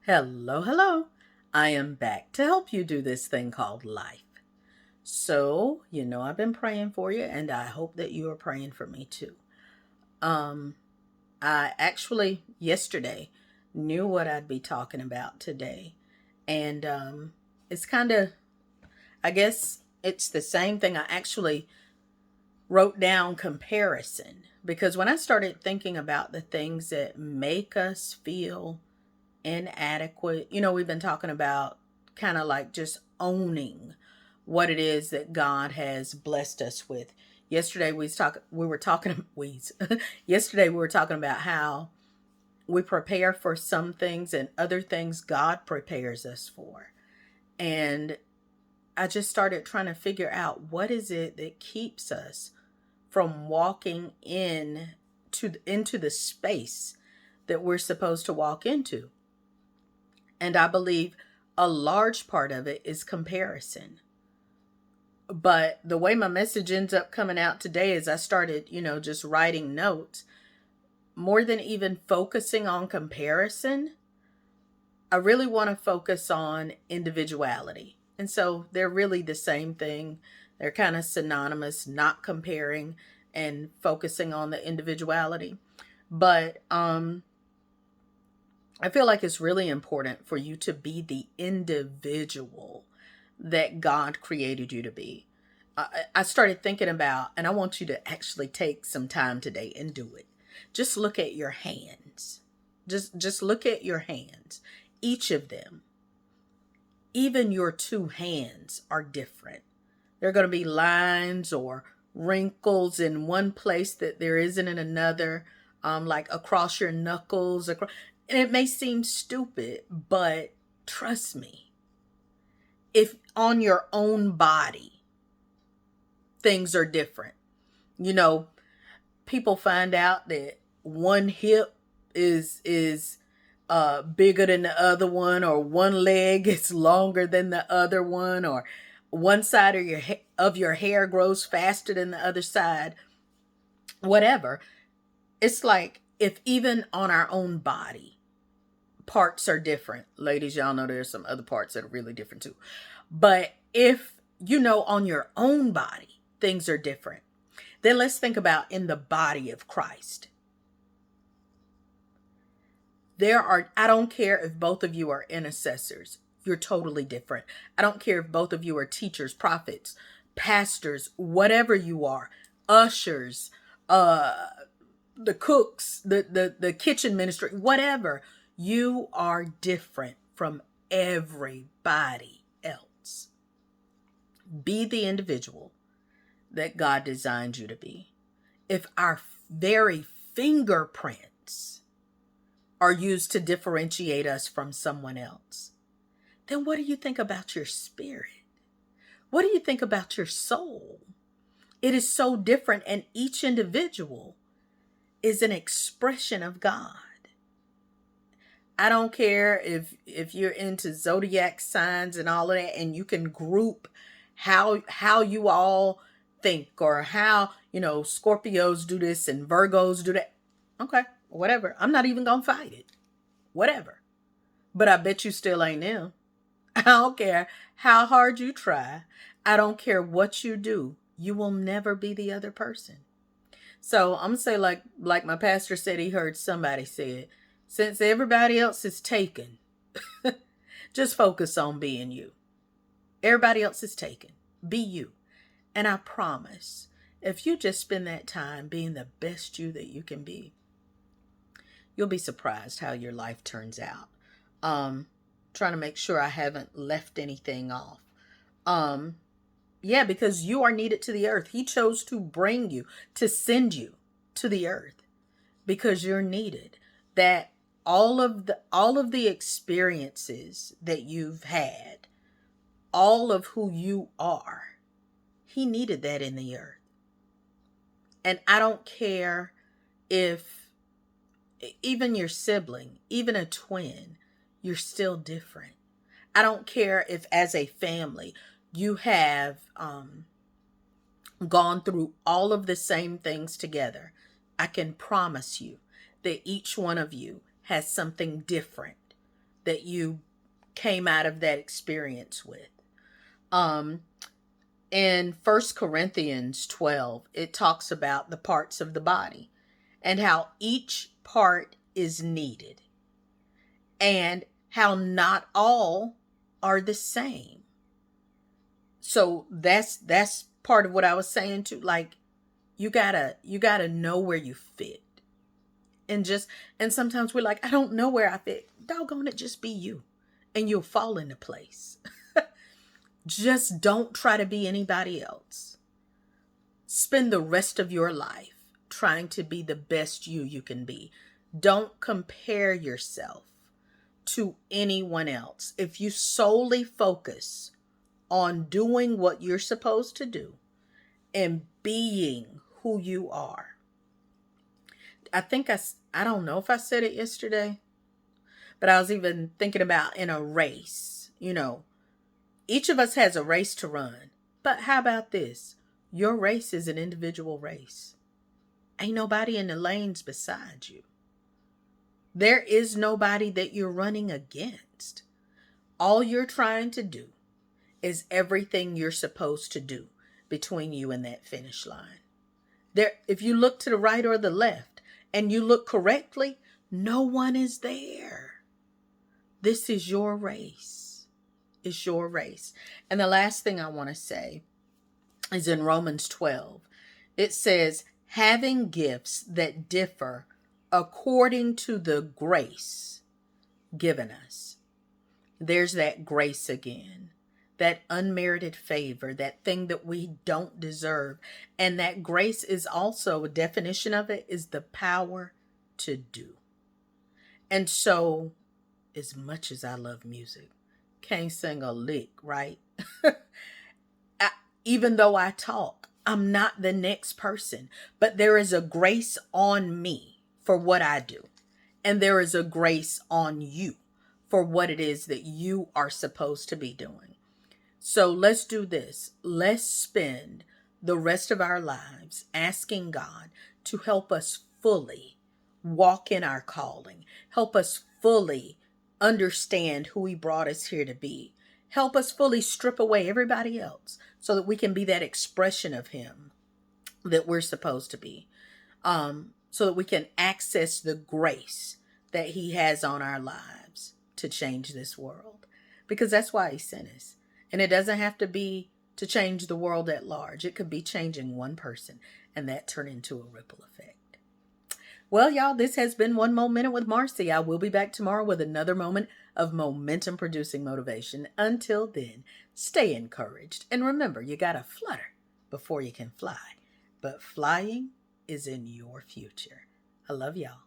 Hello, hello. I am back to help you do this thing called life. So, I've been praying for you, and I hope that you are praying for me too. Um, I actually yesterday knew what I'd be talking about today, and it's kind of, I guess, it's the same thing. I actually wrote down comparison because when I started thinking about the things that make us feel inadequate. We've been talking about kind of like just owning what it is that God has blessed us with. Yesterday we were talking we yesterday we were talking about how we prepare for some things and other things God prepares us for. And I just started trying to figure out what is it that keeps us from walking into the space that we're supposed to walk into. And I believe a large part of it is comparison. But the way my message ends up coming out today is I started, just writing notes. More than even focusing on comparison, I really want to focus on individuality. And so they're really the same thing. They're kind of synonymous, not comparing and focusing on the individuality. But I feel like it's really important for you to be the individual that God created you to be. I started thinking about, and I want you to actually take some time today and do it. Just look at your hands. Just look at your hands. Each of them, even your two hands, are different. There are going to be lines or wrinkles in one place that there isn't in another, like across your knuckles. And it may seem stupid, but trust me, if on your own body, things are different. You know, People find out that one hip is bigger than the other one, or one leg is longer than the other one, or one side of your hair grows faster than the other side. Whatever. It's like if even on our own body, parts are different. Ladies, y'all know there's some other parts that are really different too. But if on your own body, things are different, then let's think about in the body of Christ. I don't care if both of you are intercessors, you're totally different. I don't care if both of you are teachers, prophets, pastors, whatever you are, ushers, the cooks, the kitchen ministry, whatever. You are different from everybody else. Be the individual that God designed you to be. If our very fingerprints are used to differentiate us from someone else, then what do you think about your spirit? What do you think about your soul? It is so different, and each individual is an expression of God. I don't care if you're into zodiac signs and all of that, and you can group how you all think, or how Scorpios do this and Virgos do that. Okay, whatever. I'm not even gonna fight it. Whatever. But I bet you still ain't them. I don't care how hard you try. I don't care what you do. You will never be the other person. So I'm gonna say, like my pastor said, he heard somebody say it. Since everybody else is taken, just focus on being you. Everybody else is taken. Be you. And I promise, if you just spend that time being the best you that you can be, you'll be surprised how your life turns out. Trying to make sure I haven't left anything off. Yeah, because you are needed to the earth. He chose to bring you, to send you to the earth because you're needed. That all of the experiences that you've had, all of who you are, he needed that in the earth. And I don't care if even your sibling, even a twin, you're still different. I don't care if as a family you have gone through all of the same things together. I can promise you that each one of you has something different that you came out of that experience with. Um, in First Corinthians 12, it talks about the parts of the body and how each part is needed and how not all are the same. So that's part of what I was saying too. Like, you gotta know where you fit. And sometimes we're like, I don't know where I fit. Doggone it, just be you. And you'll fall into place. Just don't try to be anybody else. Spend the rest of your life trying to be the best you can be. Don't compare yourself to anyone else. If you solely focus on doing what you're supposed to do and being who you are. I don't know if I said it yesterday, but I was even thinking about in a race, each of us has a race to run. But how about this? Your race is an individual race. Ain't nobody in the lanes beside you. There is nobody that you're running against. All you're trying to do is everything you're supposed to do between you and that finish line. If you look to the right or the left and you look correctly, no one is there. This is your race. It's your race. And the last thing I want to say is in Romans 12. It says, having gifts that differ according to the grace given us. There's that grace again. That unmerited favor, that thing that we don't deserve. And that grace is also, a definition of it is the power to do. And so, as much as I love music, can't sing a lick, right? Even though I talk, I'm not the next person. But there is a grace on me for what I do. And there is a grace on you for what it is that you are supposed to be doing. So let's do this. Let's spend the rest of our lives asking God to help us fully walk in our calling. Help us fully understand who He brought us here to be. Help us fully strip away everybody else so that we can be that expression of Him that we're supposed to be. So that we can access the grace that He has on our lives to change this world. Because that's why He sent us. And it doesn't have to be to change the world at large. It could be changing one person and that turn into a ripple effect. Well, y'all, this has been One More Minute with Marcy. I will be back tomorrow with another moment of momentum producing motivation. Until then, stay encouraged. And remember, you got to flutter before you can fly. But flying is in your future. I love y'all.